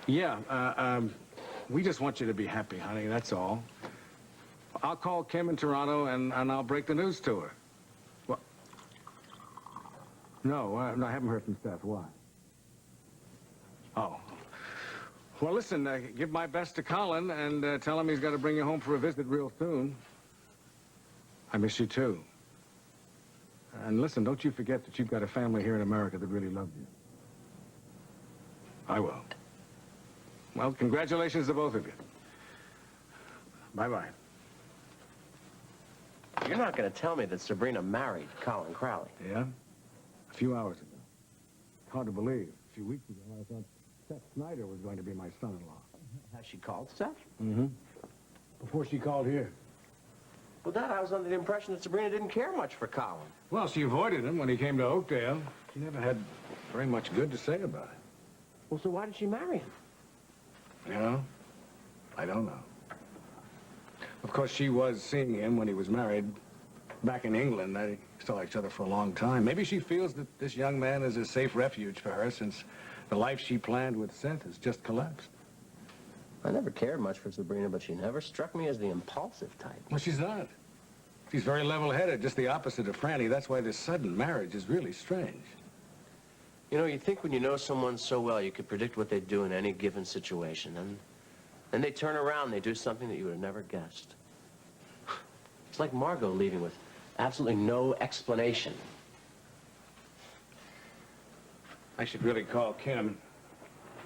Yeah, we just want you to be happy, honey, that's all. I'll call Kim in Toronto, and I'll break the news to her. What? No, I haven't heard from Steph. Why? Oh. Well, listen, give my best to Colin, and tell him he's got to bring you home for a visit real soon. I miss you, too. And listen, don't you forget that you've got a family here in America that really loves you. I will. Well, congratulations to both of you. Bye-bye. You're not going to tell me that Sabrina married Colin Crowley. Yeah? A few hours ago. Hard to believe. A few weeks ago, I thought Seth Snyder was going to be my son-in-law. Has she called Seth? Mm-hmm. Before she called here. Well, Dad, I was under the impression that Sabrina didn't care much for Colin. Well, she avoided him when he came to Oakdale. She never had very much good to say about it. Well, so why did she marry him? You know, I don't know. Of course, she was seeing him when he was married back in England. They saw each other for a long time. Maybe she feels that this young man is a safe refuge for her since the life she planned with Seth has just collapsed. I never cared much for Sabrina, but she never struck me as the impulsive type. Well, she's not. She's very level-headed, just the opposite of Franny. That's why this sudden marriage is really strange. You know, you think when you know someone so well, you could predict what they'd do in any given situation. And then they turn around, they do something that you would have never guessed. It's like Margot leaving with absolutely no explanation. I should really call Kim.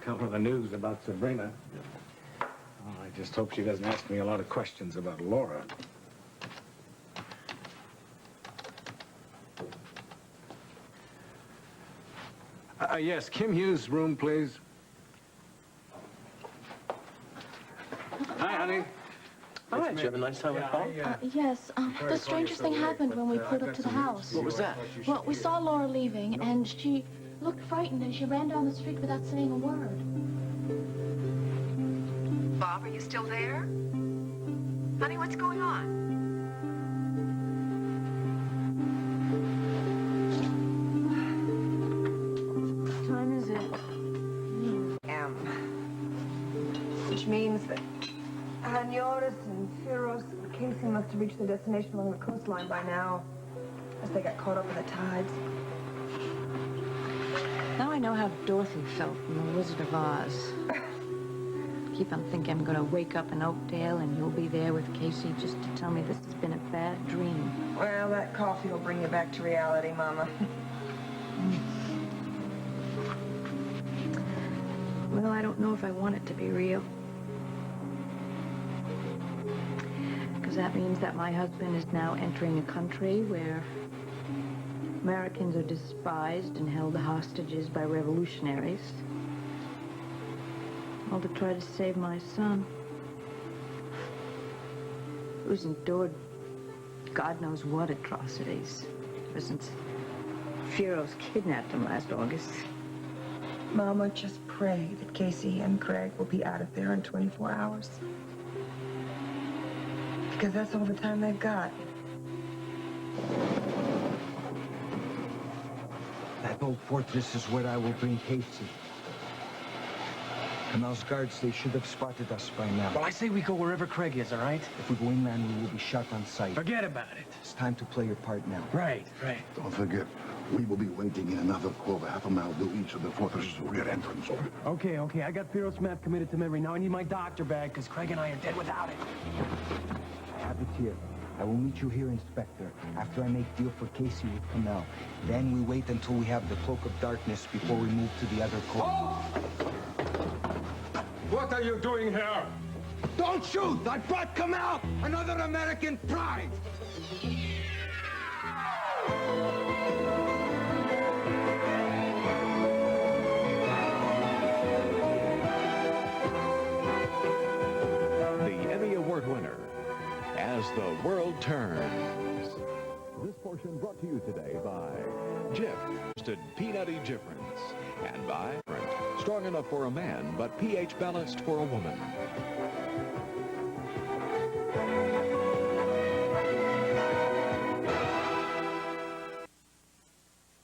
Tell her the news about Sabrina. Oh, I just hope she doesn't ask me a lot of questions about Laura. Yes, Kim Hughes' room, please. Hi, honey. Hi, did you have a nice time with Paul? Yes, the strangest thing happened when we pulled up to the house. What was that? Well, we saw Laura leaving, and she looked frightened, and she ran down the street without saying a word. Bob, are you still there? Honey, what's going on? What time is it? Which means that Hanyotis and Firos and Casey must have reached their destination along the coastline by now, as they got caught up in the tides. Now I know how Dorothy felt from The Wizard of Oz. Keep on thinking I'm going to wake up in Oakdale and you'll be there with Casey just to tell me this has been a bad dream. Well, that coffee will bring you back to reality, Mama. Well, I don't know if I want it to be real. Because that means that my husband is now entering a country where Americans are despised and held hostages by revolutionaries. All to try to save my son, who's endured God knows what atrocities ever since Firos kidnapped him last August. Mama, just pray that Casey and Craig will be out of there in 24 hours. Because that's all the time they've got. That old fortress is where I will bring Casey. Canal's guards, they should have spotted us by now. Well, I say we go wherever Craig is, all right? If we go inland, we will be shot on sight. Forget about it. It's time to play your part now. Right. Don't forget, we will be waiting in another cove half a mile to each of the fortress's rear entrance. Okay. I got Firos' map committed to memory. Now I need my doctor bag, because Craig and I are dead without it. I have it here. I will meet you here, Inspector, after I make deal for Casey with Canal. Then we wait until we have the cloak of darkness before we move to the other cove. Oh! What are you doing here? Don't shoot! I brought Canal! Another American pride! The Emmy Award winner, As the World Turns. This portion brought to you today by Jif, Peanutty Difference, and by Strong enough for a man, but pH balanced for a woman.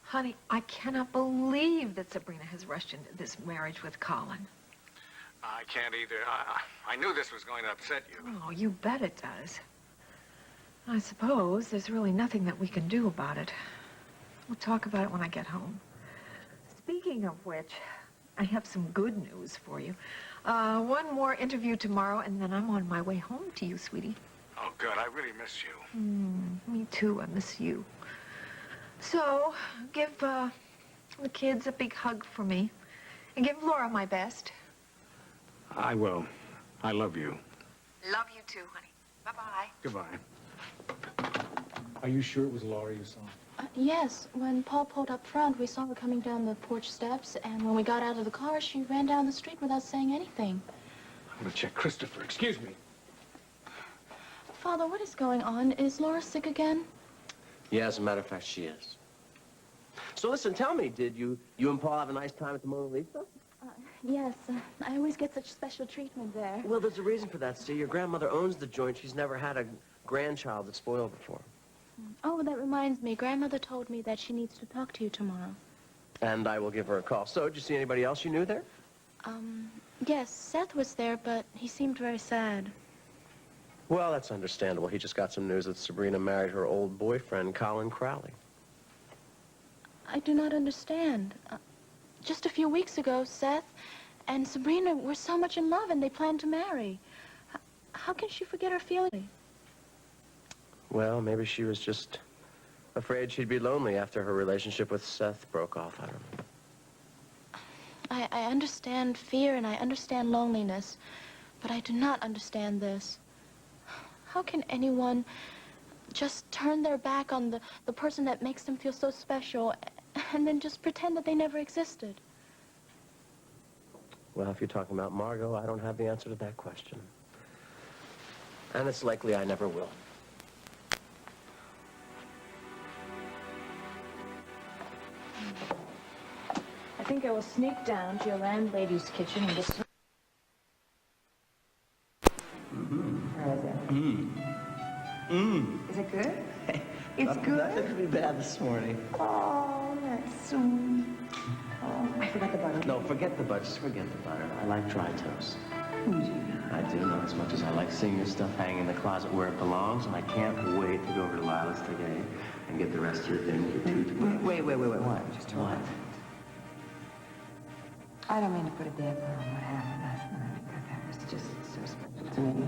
Honey, I cannot believe that Sabrina has rushed into this marriage with Colin. I can't either. I knew this was going to upset you. Oh, you bet it does. I suppose there's really nothing that we can do about it. We'll talk about it when I get home. Speaking of which, I have some good news for you. One more interview tomorrow, and then I'm on my way home to you, sweetie. Oh, good. I really miss you. Me too. I miss you. So, give the kids a big hug for me. And give Laura my best. I will. I love you. Love you too, honey. Bye-bye. Goodbye. Are you sure it was Laura you saw? Yes, when Paul pulled up front, we saw her coming down the porch steps, and when we got out of the car, she ran down the street without saying anything. I'm going to check Christopher. Excuse me. Father, what is going on? Is Laura sick again? Yeah, as a matter of fact, she is. So listen, tell me, did you and Paul have a nice time at the Mona Lisa? Yes, I always get such special treatment there. Well, there's a reason for that, see. Your grandmother owns the joint. She's never had a grandchild that's spoiled before. Oh, that reminds me. Grandmother told me that she needs to talk to you tomorrow. And I will give her a call. So, did you see anybody else you knew there? Yes, Seth was there, but he seemed very sad. Well, that's understandable. He just got some news that Sabrina married her old boyfriend, Colin Crowley. I do not understand. Just a few weeks ago, Seth and Sabrina were so much in love, and they planned to marry. How can she forget her feeling? Well, maybe she was just afraid she'd be lonely after her relationship with Seth broke off. I don't know. I understand fear and I understand loneliness, but I do not understand this. How can anyone just turn their back on the person that makes them feel so special and then just pretend that they never existed? Well, if you're talking about Margot, I don't have the answer to that question. And it's likely I never will. I think I will sneak down to your landlady's kitchen and get some... Is it good? It's good? Nothing to be bad this morning. Oh, that's sweet. Oh, I forgot the butter. No, forget the butter. Just forget the butter. I like dry toast. You do. I do, not as much as I like seeing your stuff hanging in the closet where it belongs, and I can't wait to go over to Lila's today and get the rest of your things, your toothbrush. Wait, what? Just What? I don't mean to put a damper on what happened last night, but that was just so special to me.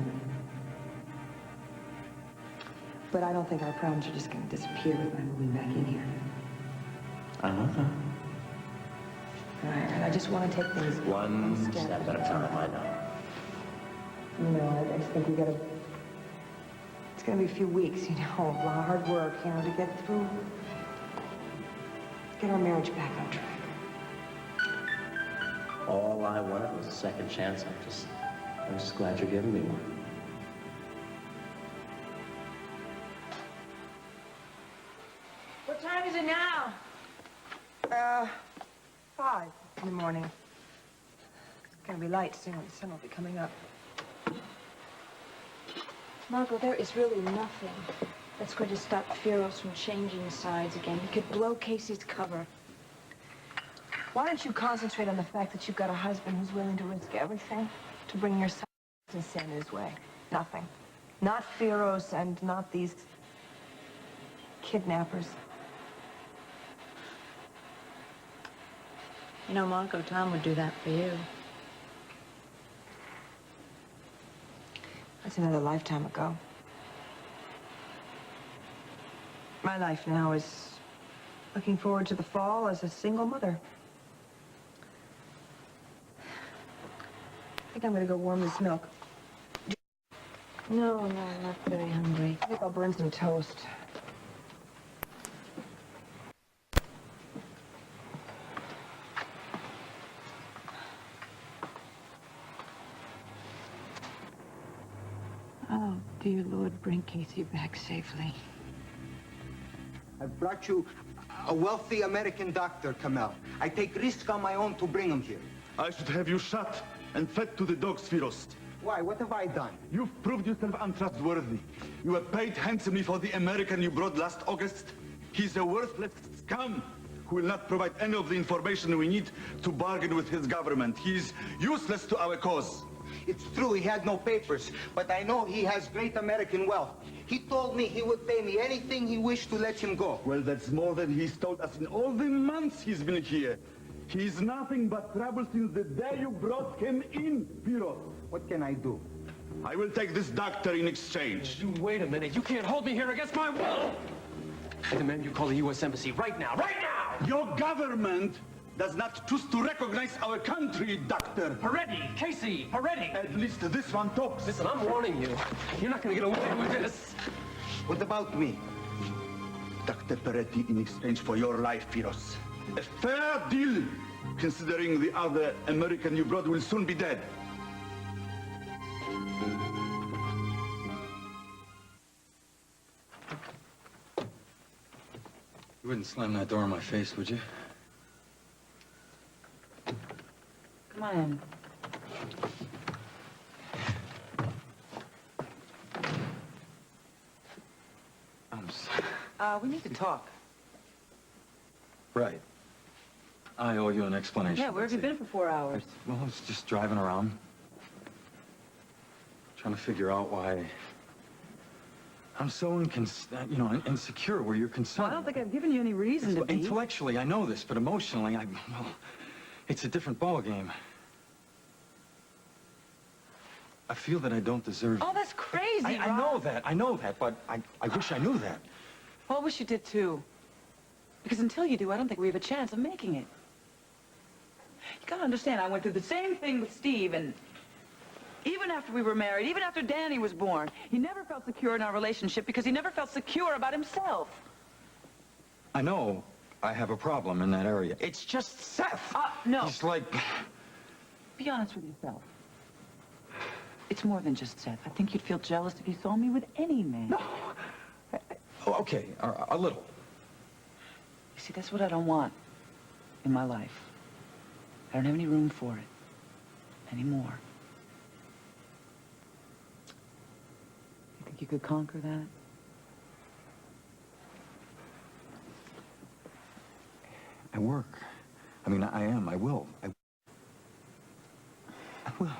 But I don't think our problems are just going to disappear with my moving back in here. I know that. And I just want to take things One step at a time, I know. You know, I just think we got to... It's going to be a few weeks, you know, a lot of hard work, you know, to get through... Get our marriage back on track. All I wanted was a second chance. I'm just glad you're giving me one. What time is it now? 5 in the morning. It's gonna be light soon. The sun will be coming up. Margot, there is really nothing that's going to stop Firos from changing sides again. He could blow Casey's cover. Why don't you concentrate on the fact that you've got a husband who's willing to risk everything to bring your son and sin his way? Nothing. Not Firos and not these kidnappers. You know, Margot, Tom would do that for you. That's another lifetime ago. My life now is looking forward to the fall as a single mother. I think I'm gonna go warm this milk. No, I'm not very hungry. I think I'll burn some toast. Oh, dear Lord, bring Casey back safely. I brought you a wealthy American doctor, Kamel. I take risk on my own to bring him here. I should have you shot and fed to the dogs, Firos. Why? What have I done? You've proved yourself untrustworthy. You were paid handsomely for the American you brought last August. He's a worthless scum who will not provide any of the information we need to bargain with his government. He's useless to our cause. It's true, he had no papers, but I know he has great American wealth. He told me he would pay me anything he wished to let him go. Well, that's more than he's told us in all the months he's been here. He's nothing but trouble since the day you brought him in, Piro. What can I do? I will take this doctor in exchange. You wait a minute. You can't hold me here against my will. I demand you call the U.S. Embassy right now. Right now! Your government does not choose to recognize our country, Doctor. Parenti, Casey, Parenti. At least this one talks. Listen, I'm warning you. You're not going to get away with this. What about me? Dr. Parenti in exchange for your life, Piros. A fair deal, considering the other American you brought will soon be dead. You wouldn't slam that door in my face, would you? Come on in. We need to talk. Right. I owe you an explanation. Yeah, where have you been for 4 hours? Well, I was just driving around. Trying to figure out why I'm so insecure where you're concerned. Well, I don't think I've given you any reason to be. Intellectually, I know this, but emotionally, well, it's a different ballgame. I feel that I don't deserve you. Oh, that's crazy, I know that, but I wish I knew that. Well, I wish you did, too. Because until you do, I don't think we have a chance of making it. You gotta understand, I went through the same thing with Steve, and even after we were married, even after Danny was born, he never felt secure in our relationship because he never felt secure about himself. I know I have a problem in that area. It's just Seth. No. He's like... Be honest with yourself. It's more than just Seth. I think you'd feel jealous if you saw me with any man. No. Oh, okay, a little. You see, that's what I don't want in my life. I don't have any room for it anymore. You think you could conquer that? I work. I mean, I am. I will. I will.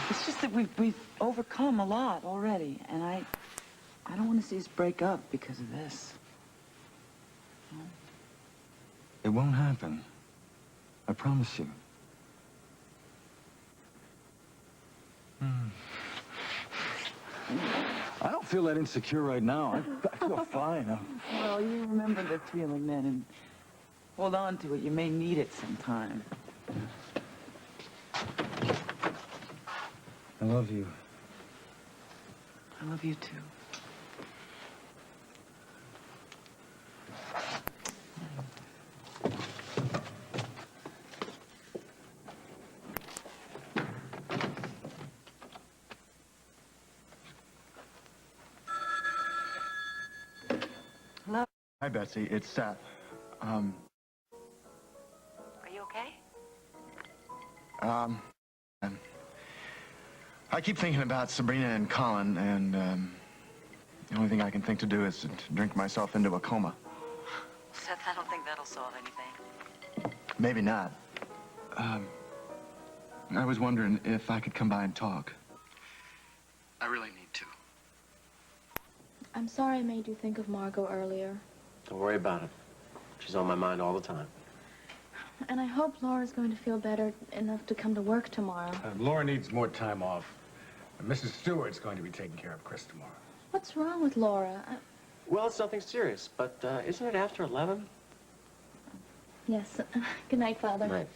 It's just that we've overcome a lot already, and I don't want to see us break up because of this. It won't happen. I promise you. I don't feel that insecure right now. I feel fine. Well, you remember the feeling then, and hold on to it. You may need it sometime. I love you. I love you, too. Hello? Hi, Betsy. It's Seth. Are you okay? I keep thinking about Sabrina and Colin, and the only thing I can think to do is to drink myself into a coma. Seth, I don't think that'll solve anything. Maybe not. I was wondering if I could come by and talk. I really need to. I'm sorry I made you think of Margot earlier. Don't worry about it. She's on my mind all the time. And I hope Laura's going to feel better enough to come to work tomorrow. Laura needs more time off. And Mrs. Stewart's going to be taking care of Chris tomorrow. What's wrong with Laura? Well, it's nothing serious, but isn't it after 11? Yes. Good night, Father. Night.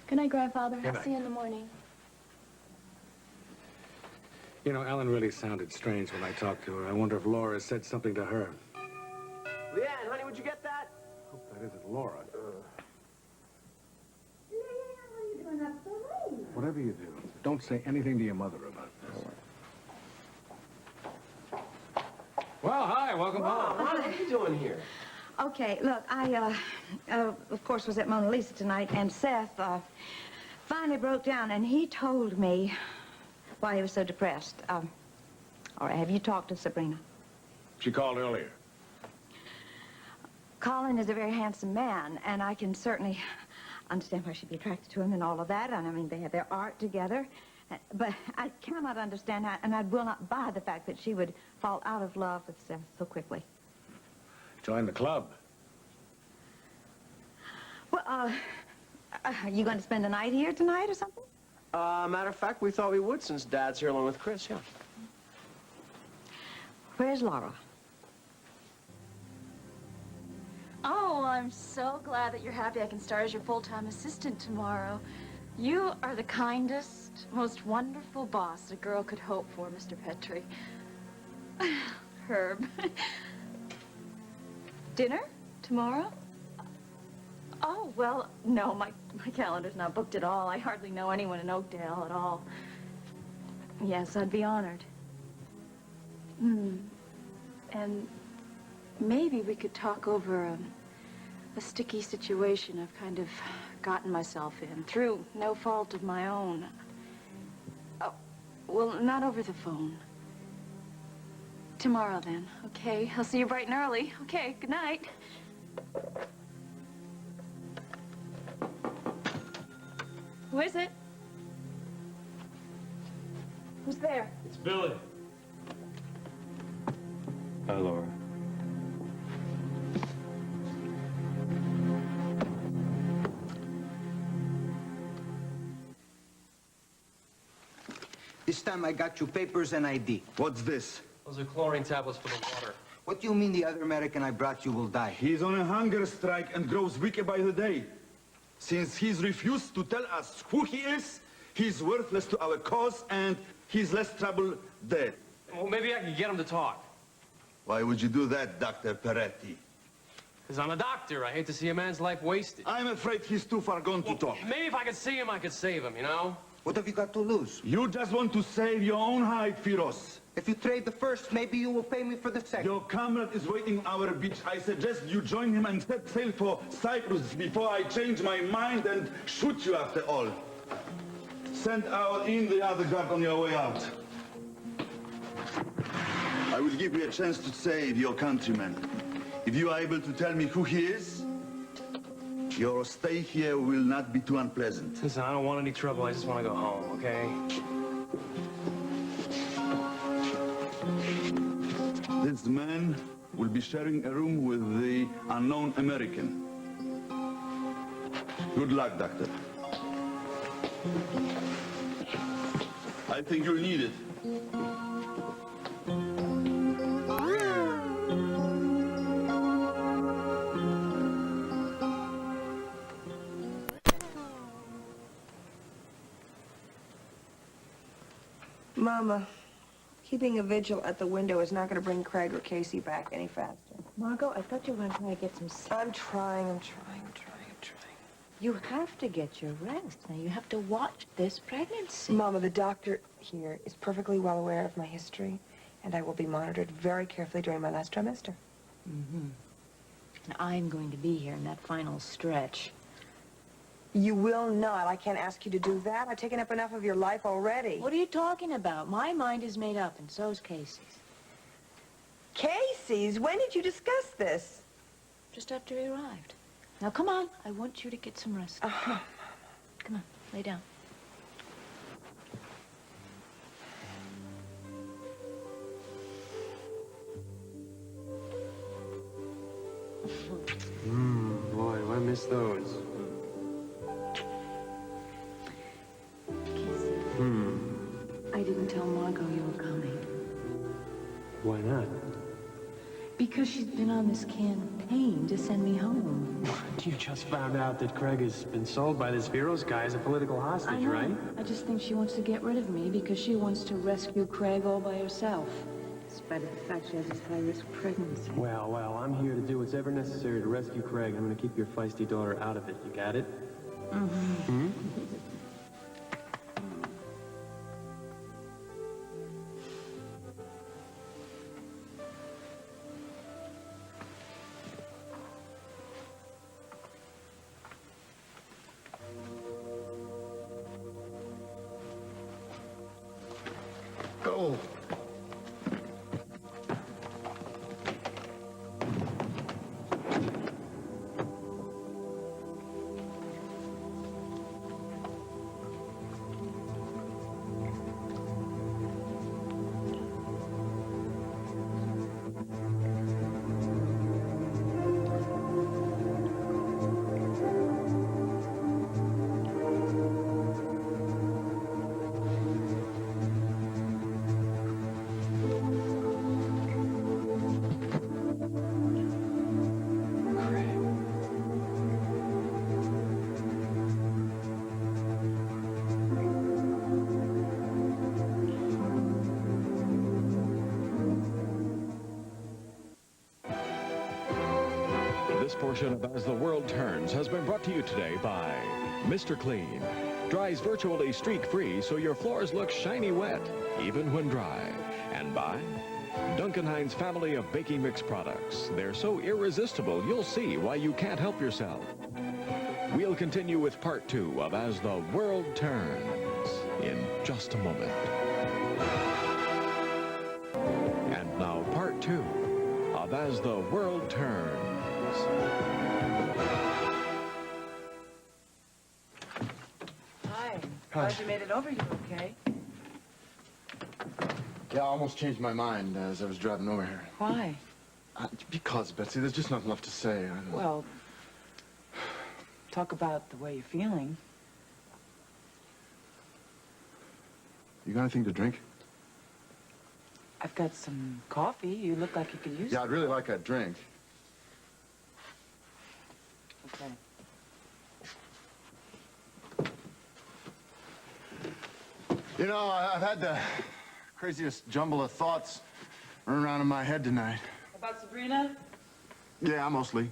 Good night, Grandfather. Good I'll night. see you in the morning. You know, Ellen really sounded strange when I talked to her. I wonder if Laura said something to her. Leanne, honey, would you get that? Hope that isn't Laura. Whatever you do, don't say anything to your mother about this. Well, hi, welcome home. What are you doing here? Okay, look, I, of course, was at Mona Lisa tonight, and Seth, finally broke down, and he told me why he was so depressed. All right, have you talked to Sabrina? She called earlier. Colin is a very handsome man, and I can certainly understand why she'd be attracted to him and all of that. And I mean, they have their art together. But I cannot understand how, and I will not buy the fact that she would fall out of love with Seth so quickly. Join the club. Well, are you going to spend the night here tonight or something? Matter of fact, we thought we would since Dad's here along with Chris, yeah. Where's Laura? Oh, I'm so glad that you're happy I can start as your full-time assistant tomorrow. You are the kindest, most wonderful boss a girl could hope for, Mr. Petrie. Herb. Dinner? Tomorrow? Oh, well, no, my calendar's not booked at all. I hardly know anyone in Oakdale at all. Yes, I'd be honored. And maybe we could talk over a sticky situation I've kind of gotten myself in through no fault of my own. Oh, well, not over the phone. Tomorrow, then, okay? I'll see you bright and early. Okay, good night. Who is it? Who's there? It's Billy. Hi, Laura. This time I got you papers and ID. What's this? Those are chlorine tablets for the water. What do you mean the other American I brought you will die? He's on a hunger strike and grows weaker by the day. Since he's refused to tell us who he is, he's worthless to our cause and he's less trouble dead. Well, maybe I can get him to talk. Why would you do that, Dr. Parenti? Because I'm a doctor. I hate to see a man's life wasted. I'm afraid he's too far gone to talk. Maybe if I could see him, I could save him, you know? What have you got to lose? You just want to save your own hide, Firos. If you trade the first, maybe you will pay me for the second. Your comrade is waiting on our beach. I suggest you join him and set sail for Cyprus before I change my mind and shoot you after all. Send out in the other guard on your way out. I will give you a chance to save your countryman. If you are able to tell me who he is, your stay here will not be too unpleasant. Listen, I don't want any trouble. I just want to go home, okay? This man will be sharing a room with the unknown American. Good luck, Doctor. I think you'll need it. Mama, keeping a vigil at the window is not going to bring Craig or Casey back any faster. Margot, I thought you were going to try to get some sleep. I'm trying. You have to get your rest. Now, you have to watch this pregnancy. Mama, the doctor here is perfectly well aware of my history, and I will be monitored very carefully during my last trimester. Mm-hmm. Now, I'm going to be here in that final stretch. You will not. I can't ask you to do that. I've taken up enough of your life already. What are you talking about? My mind is made up, and so's Casey's. Casey's? When did you discuss this? Just after he arrived. Now, come on. I want you to get some rest. Come on. Come on. Lay down. Boy, do I miss those. I didn't tell Margot you were coming. Why not? Because she's been on this campaign to send me home. You just found out that Craig has been sold by this Viros guy as a political hostage, I know. right? I just think she wants to get rid of me because she wants to rescue Craig all by herself. In spite of the fact she has this high-risk pregnancy. Well, I'm here to do what's ever necessary to rescue Craig. I'm going to keep your feisty daughter out of it. You got it? Mm-hmm. Oh. This portion of As the World Turns has been brought to you today by Mr. Clean. Dries virtually streak-free so your floors look shiny wet, even when dry. And by Duncan Hines' family of baking mix products. They're so irresistible, you'll see why you can't help yourself. We'll continue with part 2 of As the World Turns in just a moment. And now part 2 of As the World Turns. Hi. Glad you made it over. You okay? Yeah, I almost changed my mind as I was driving over here. Why? Because, Betsy, there's just nothing left to say. Well, talk about the way you're feeling. You got anything to drink? I've got some coffee. You look like you could use Yeah, it. I'd really like a drink. Okay. You know, I've had the craziest jumble of thoughts run around in my head tonight. About Sabrina? Yeah, mostly.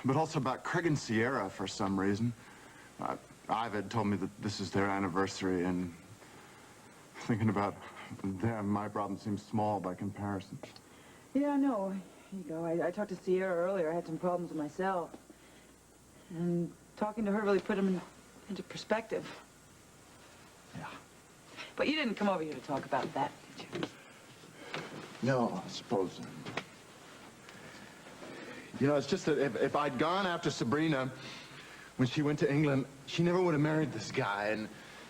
But also about Craig and Sierra for some reason. Iva told me that this is their anniversary, and thinking about them, my problem seems small by comparison. Yeah, I know. Here you go. I talked to Sierra earlier. I had some problems with myself. And talking to her really put them into perspective. Yeah. But you didn't come over here to talk about that, did you? No, I suppose. You know, it's just that if I'd gone after Sabrina when she went to England, she never would have married this guy,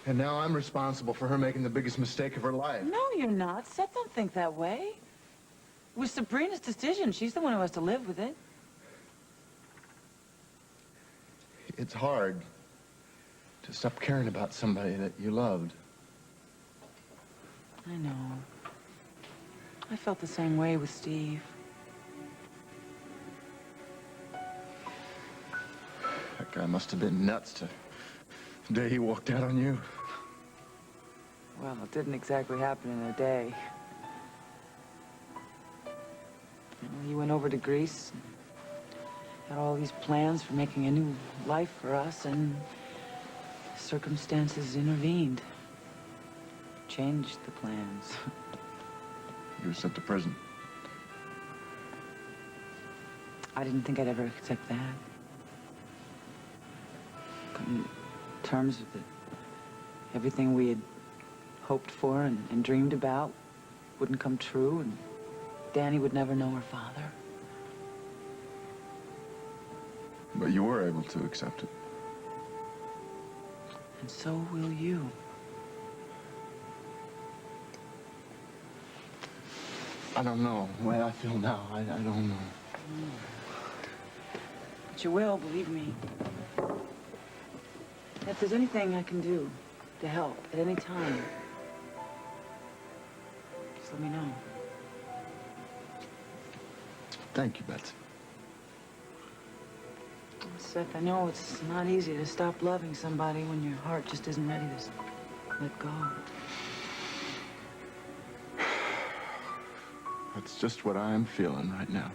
and now I'm responsible for her making the biggest mistake of her life. No, you're not. Seth don't think that way. It was Sabrina's decision. She's the one who has to live with it. It's hard to stop caring about somebody that you loved. I know. I felt the same way with Steve. That guy must have been nuts the day he walked out on you. Well, it didn't exactly happen in a day. You know, he went over to Greece, had all these plans for making a new life for us, and circumstances intervened. Changed the plans. You were sent to prison. I didn't think I'd ever accept that. In terms of everything we had hoped for and dreamed about wouldn't come true, and Danny would never know her father. But you were able to accept it. And so will you. I don't know. The way I feel now, I don't know. But you will, believe me. If there's anything I can do to help at any time, just let me know. Thank you, Betsy. Seth, I know it's not easy to stop loving somebody when your heart just isn't ready to let go. That's just what I am feeling right now.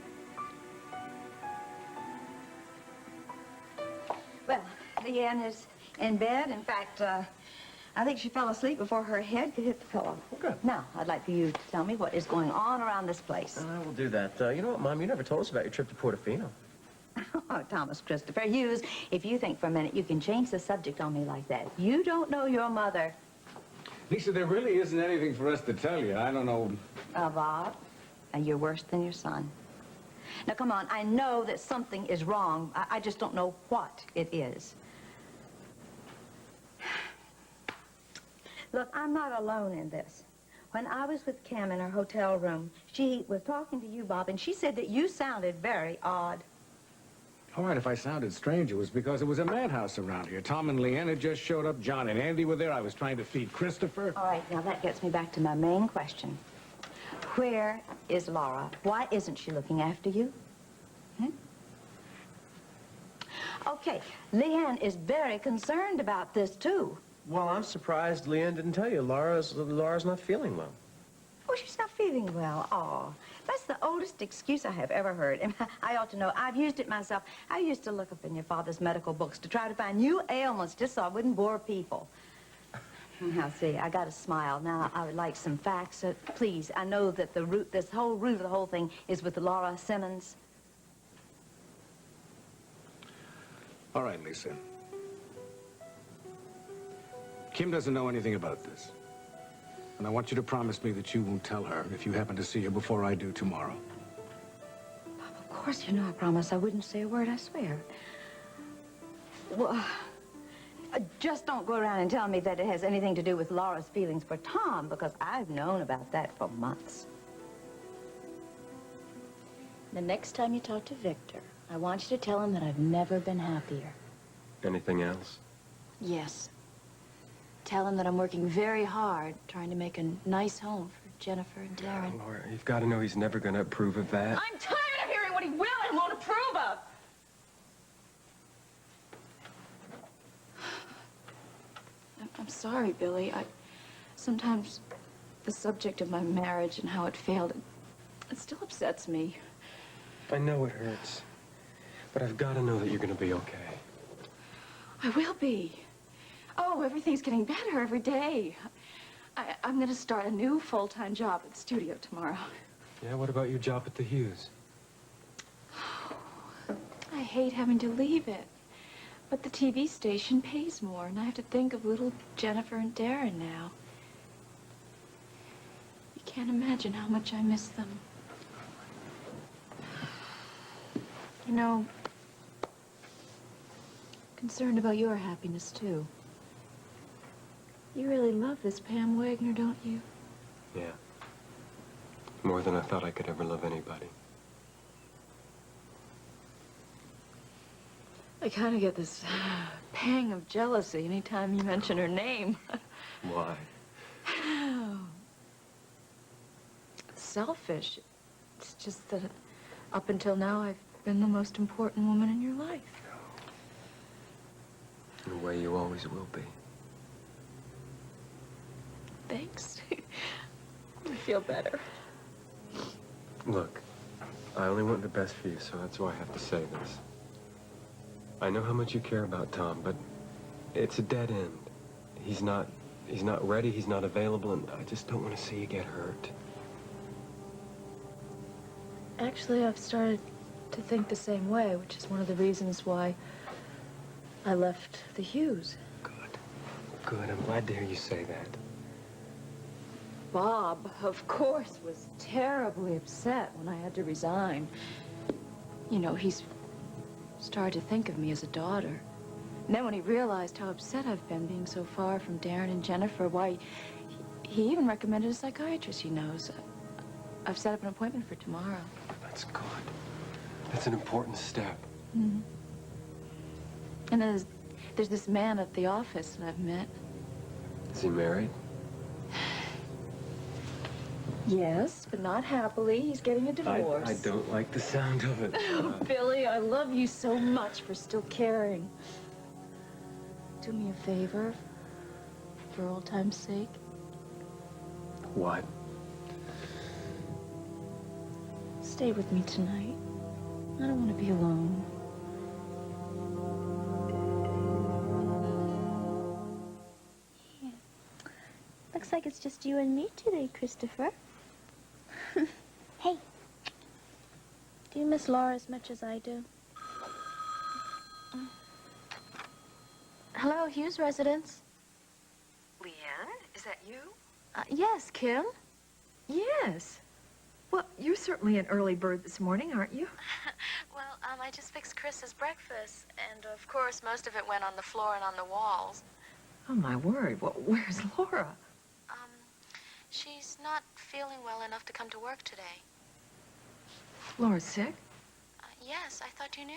Well, Leanne is in bed. In fact, I think she fell asleep before her head could hit the pillow. Okay. Now, I'd like for you to tell me what is going on around this place. I will do that. You know what, Mom? You never told us about your trip to Portofino. Oh, Thomas Christopher Hughes, if you think for a minute you can change the subject on me like that, you don't know your mother. Lisa, there really isn't anything for us to tell you. I don't know. Bob, and you're worse than your son. Now, come on, I know that something is wrong. I just don't know what it is. Look, I'm not alone in this. When I was with Kim in her hotel room, she was talking to you, Bob, and she said that you sounded very odd. All right, if I sounded strange, it was because it was a madhouse around here. Tom and Leanne had just showed up. John and Andy were there. I was trying to feed Christopher. All right, now that gets me back to my main question. Where is Laura? Why isn't she looking after you? Okay, Leanne is very concerned about this, too. Well, I'm surprised Leanne didn't tell you. Laura's not feeling well. Oh, she's not feeling well. Oh, that's the oldest excuse I have ever heard. And I ought to know. I've used it myself. I used to look up in your father's medical books to try to find new ailments just so I wouldn't bore people. Now, see, I got a smile. Now, I would like some facts. Please, I know that this whole root of the whole thing is with Laura Simmons. All right, Lisa. Kim doesn't know anything about this. And I want you to promise me that you won't tell her if you happen to see her before I do tomorrow. Bob, of course you know I promise I wouldn't say a word, I swear. Well, just don't go around and tell me that it has anything to do with Laura's feelings for Tom, because I've known about that for months. The next time you talk to Victor, I want you to tell him that I've never been happier. Anything else? Yes. Tell him that I'm working very hard trying to make a nice home for Jennifer and Darren. Laura, you've got to know he's never going to approve of that. I'm tired of hearing what he will and won't approve of. I'm sorry, Billy. Sometimes the subject of my marriage and how it failed, it still upsets me. I know it hurts, but I've got to know that you're going to be okay. I will be. Oh, everything's getting better every day. I'm going to start a new full-time job at the studio tomorrow. Yeah, what about your job at the Hughes? I hate having to leave it. But the TV station pays more, and I have to think of little Jennifer and Darren now. You can't imagine how much I miss them. You know, I'm concerned about your happiness, too. You really love this Pam Wagner, don't you? Yeah. More than I thought I could ever love anybody. I kind of get this pang of jealousy anytime you mention her name. Why? Selfish. It's just that up until now, I've been the most important woman in your life. In a way, you always will be. Thanks. I feel better. Look, I only want the best for you, so that's why I have to say this. I know how much you care about Tom, but it's a dead end. He's not ready, he's not available, and I just don't want to see you get hurt. Actually, I've started to think the same way, which is one of the reasons why I left the Hughes. Good, I'm glad to hear you say that. Bob, of course, was terribly upset when I had to resign. You know, he's started to think of me as a daughter. And then when he realized how upset I've been being so far from Darren and Jennifer, why, he even recommended a psychiatrist he knows. I've set up an appointment for tomorrow. That's good. That's an important step. Mm-hmm. And then there's this man at the office that I've met. Is he married? Yes, but not happily. He's getting a divorce. I don't like the sound of it. Oh, Billy, I love you so much for still caring. Do me a favor, for old time's sake. What? Stay with me tonight. I don't want to be alone. Yeah. Looks like it's just you and me today, Christopher. Hey. Do you miss Laura as much as I do? Hello, Hughes residence. Leanne, is that you? Yes, Kim? Yes. Well, you're certainly an early bird this morning, aren't you? Well, I just fixed Chris's breakfast, and of course, most of it went on the floor and on the walls. Oh, my word. Well, where's Laura? She's not feeling well enough to come to work today. Laura's sick? Yes, I thought you knew.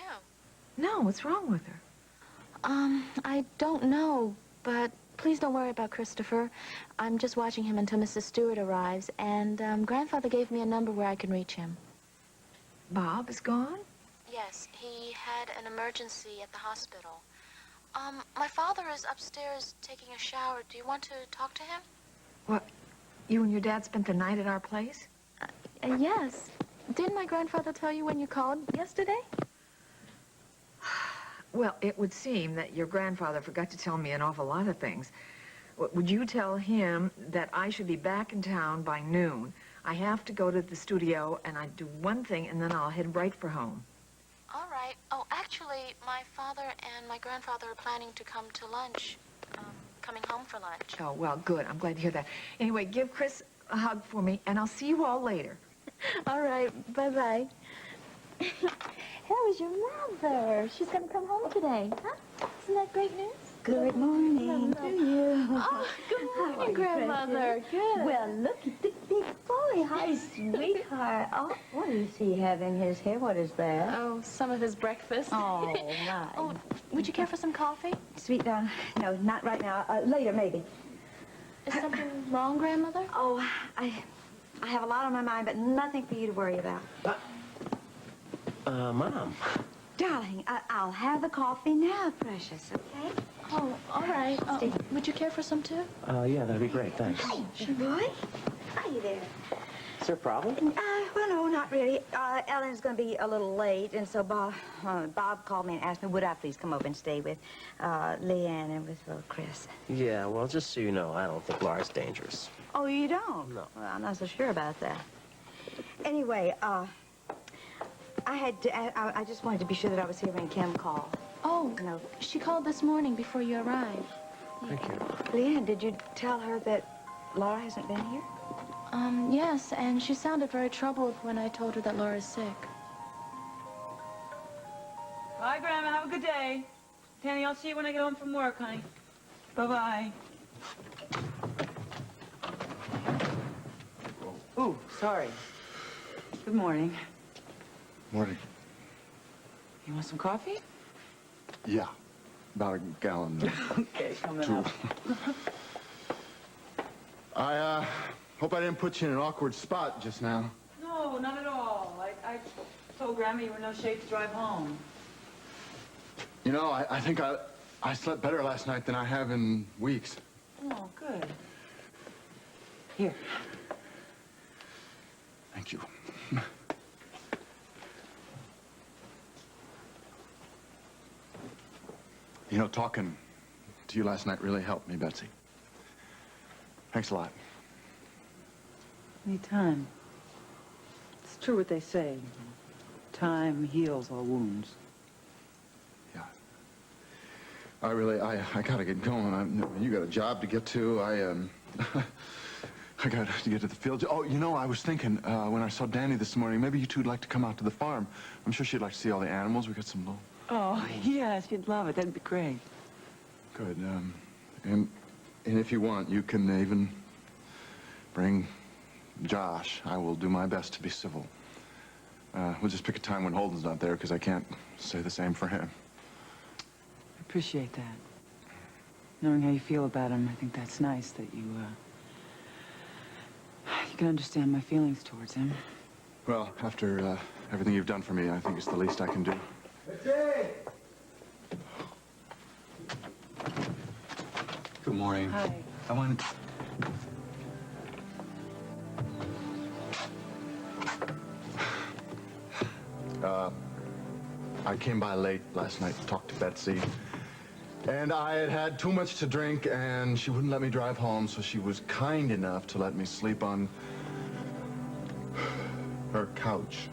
No, what's wrong with her? I don't know, but please don't worry about Christopher. I'm just watching him until Mrs. Stewart arrives, and Grandfather gave me a number where I can reach him. Bob is gone? Yes, he had an emergency at the hospital. My father is upstairs taking a shower. Do you want to talk to him? What, you and your dad spent the night at our place? Yes. Didn't my grandfather tell you when you called yesterday? Well, it would seem that your grandfather forgot to tell me an awful lot of things. Would you tell him that I should be back in town by noon? I have to go to the studio, and I do one thing, and then I'll head right for home. All right. Oh, actually, my father and my grandfather are planning to come to lunch. Coming home for lunch. Oh, well, good. I'm glad to hear that. Anyway, give Chris a hug for me, and I'll see you all later. All right. Bye-bye. How is your mother? She's going to come home today, huh? Isn't that great news? Good morning to you. Oh, good morning, Grandmother. Good. Well, look at the big boy. Hi, sweetheart. Oh, what does he have in his hair? What is that? Oh, some of his breakfast. Oh, my. Oh, would you care for some coffee? Sweet, no, not right now. Later, maybe. Is something wrong, Grandmother? Oh, I have a lot on my mind, but nothing for you to worry about. Mom. Darling, I'll have the coffee now, precious, okay? Oh, all right. Would you care for some, too? Yeah, that'd be great, thanks. Hi, boy. Hi there. Is there a problem? Well, no, not really. Ellen's going to be a little late, and so Bob called me and asked me, would I please come over and stay with Leanne and with little Chris. Yeah, well, just so you know, I don't think Laura's dangerous. Oh, you don't? No. Well, I'm not so sure about that. Anyway, I just wanted to be sure that I was here when Kim called. Oh, no. She called this morning before you arrived. Thank you. Leanne, did you tell her that Laura hasn't been here? Yes, and she sounded very troubled when I told her that Laura's sick. Bye, Grandma. Have a good day. Tanny, I'll see you when I get home from work, honey. Bye-bye. Ooh, sorry. Good morning. Morning. You want some coffee? Yeah, about a gallon. Okay, coming Two. up. I hope I didn't put you in an awkward spot just now. No, not at all. I told Grandma you were in no shape to drive home. You know, I think I slept better last night than I have in weeks. Oh, good. Here. Thank you. You know, talking to you last night really helped me, Betsy. Thanks a lot. Anytime. It's true what they say. Time heals all wounds. Yeah. I gotta get going. You got a job to get to. I got to get to the field. Oh, you know, I was thinking when I saw Danny this morning, maybe you two'd like to come out to the farm. I'm sure she'd like to see all the animals. We got some little... Oh, yes, you'd love it. That'd be great. Good. And if you want, you can even bring Josh. I will do my best to be civil. We'll just pick a time when Holden's not there, because I can't say the same for him. I appreciate that. Knowing how you feel about him, I think that's nice that you can understand my feelings towards him. Well, after everything you've done for me, I think it's the least I can do. Good morning. Hi. I wanted... I came by late last night to talk to Betsy. And I had had too much to drink, and she wouldn't let me drive home, so she was kind enough to let me sleep on her couch.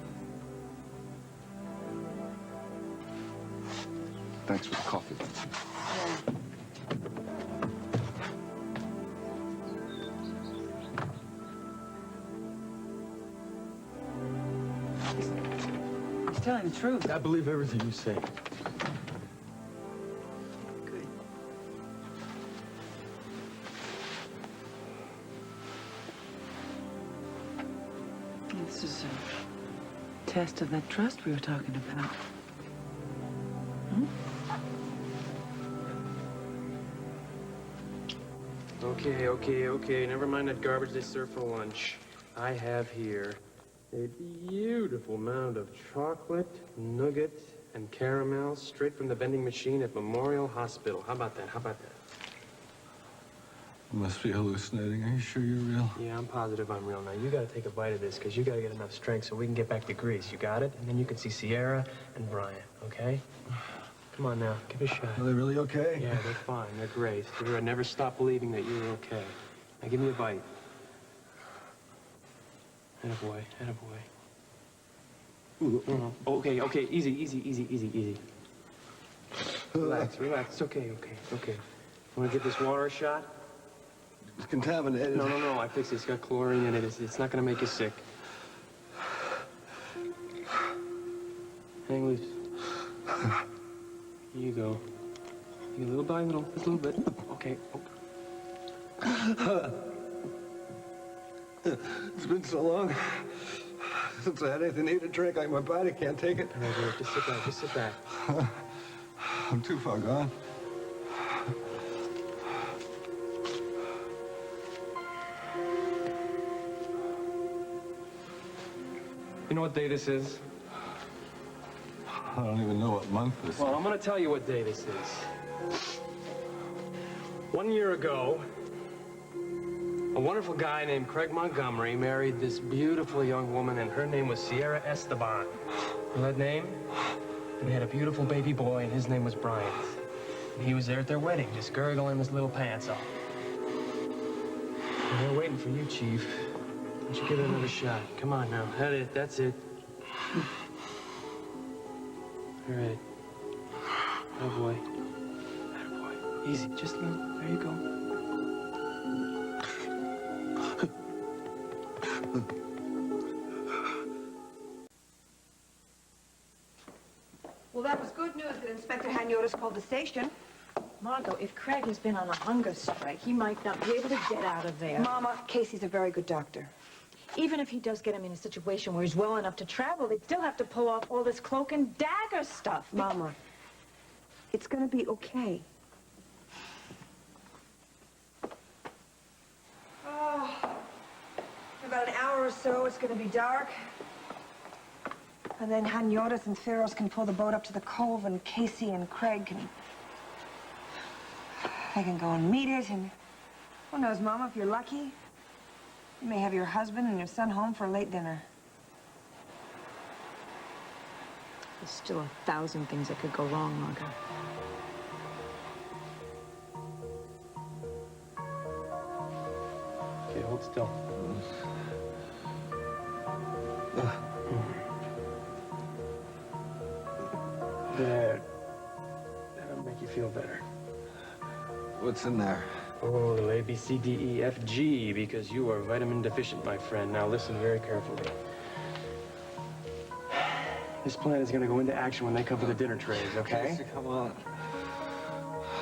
Thanks for the coffee. He's telling the truth. I believe everything you say. Good. This is a test of that trust we were talking about. Okay. Never mind that garbage they serve for lunch. I have here a beautiful mound of chocolate, nougat, and caramel straight from the vending machine at Memorial Hospital. How about that? You must be hallucinating. Are you sure you're real? Yeah, I'm positive I'm real. Now, you gotta take a bite of this, because you gotta get enough strength so we can get back to Greece. You got it? And then you can see Sierra and Brian, okay? Come on now, give it a shot. Are they really okay? Yeah, they're fine. They're great. I never stop believing that you're okay. Now, give me a bite. Attaboy. No. Okay. Easy. Relax. It's okay. Want to give this water a shot? It's contaminated. No. I fixed it. It's got chlorine in it. It's not going to make you sick. Hang loose. Here you go. Little by little. Just a little bit. Okay. It's been so long since I had anything to eat or drink. Like my body can't take it. All right, just sit back. I'm too far gone. You know what day this is? I don't even know what month this is. Well, I'm going to tell you what day this is. 1 year ago, a wonderful guy named Craig Montgomery married this beautiful young woman, and her name was Sierra Esteban. You know that name? And they had a beautiful baby boy, and his name was Bryant. And he was there at their wedding, just gurgling his little pants off. And they're waiting for you, Chief. Why don't you give it another shot? Come on now. That's it. All right. Attaboy. Easy. Just a little. There you go. Well, that was good news that Inspector Hanyotis called the station. Margot, if Craig has been on a hunger strike, he might not be able to get out of there. Mama, Casey's a very good doctor. Even if he does get him in a situation where he's well enough to travel, they'd still have to pull off all this cloak and dagger stuff. Mama, it's gonna be okay. Oh, in about an hour or so, it's gonna be dark. And then Hanyotis and Feroz can pull the boat up to the cove, and Casey and Craig can... They can go and meet it, and... Who knows, Mama, if you're lucky, you may have your husband and your son home for a late dinner. There's still 1,000 things that could go wrong, Margot. Okay, hold still. There. That'll make you feel better. What's in there? Oh, little A, B, C, D, E, F, G, because you are vitamin deficient, my friend. Now listen very carefully. This plan is going to go into action when they come for the dinner trays, okay? Casey, come on.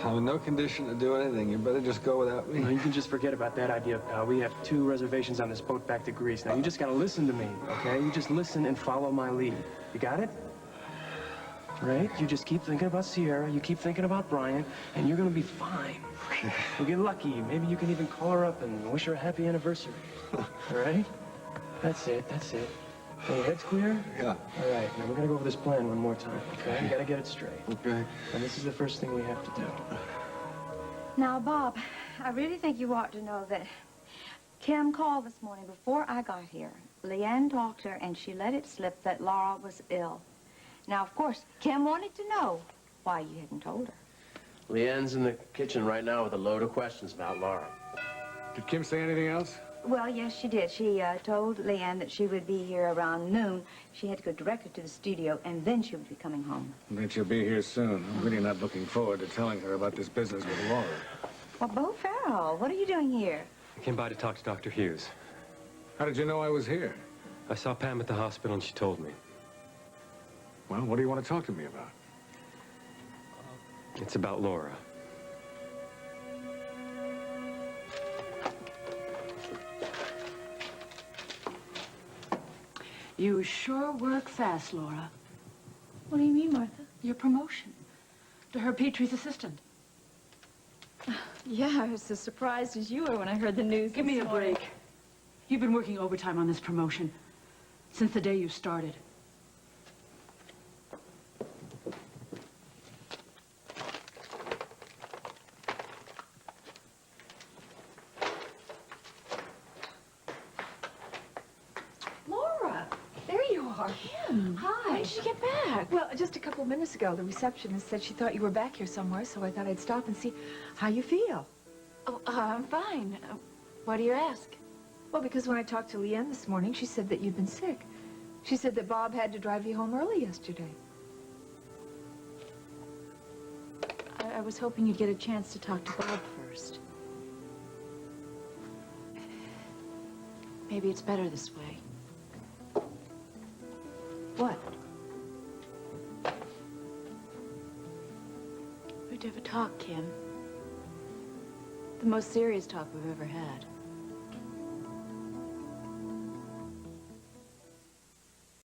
I'm in no condition to do anything. You better just go without me. No, you can just forget about that idea, pal. We have 2 reservations on this boat back to Greece. Now, you just got to listen to me, okay? You just listen and follow my lead. You got it? Right? You just keep thinking about Sierra, you keep thinking about Brian, and you're going to be fine. You'll get lucky. Maybe you can even call her up and wish her a happy anniversary. All right? That's it. Hey, head's clear? Yeah. All right, now we're gonna go over this plan one more time, okay? You gotta get it straight. Okay. And this is the first thing we have to do. Now, Bob, I really think you ought to know that Kim called this morning before I got here. Leanne talked to her, and she let it slip that Laura was ill. Now, of course, Kim wanted to know why you hadn't told her. Leanne's in the kitchen right now with a load of questions about Laura. Did Kim say anything else? Well, yes, she did. She told Leanne that she would be here around noon. She had to go directly to the studio, and then she would be coming home. I think she'll be here soon. I'm really not looking forward to telling her about this business with Laura. Well, Bo Farrell, what are you doing here? I came by to talk to Dr. Hughes. How did you know I was here? I saw Pam at the hospital and she told me. Well, what do you want to talk to me about? It's about Laura. You sure work fast, Laura. What do you mean, Martha? Your promotion to her Petrie's assistant. Yeah, I was as surprised as you were when I heard the news. Give me a this morning. break. You've been working overtime on this promotion since the day you started. Laura, there you are. Kim. Hi. When did you get back? Well, just a couple of minutes ago, the receptionist said she thought you were back here somewhere, so I thought I'd stop and see how you feel. Oh, I'm fine. Why do you ask? Well, because when I talked to Leanne this morning, she said that you'd been sick. She said that Bob had to drive you home early yesterday. I was hoping you'd get a chance to talk to Bob first. Maybe it's better this way. What? We have to have a talk, Kim. The most serious talk we've ever had.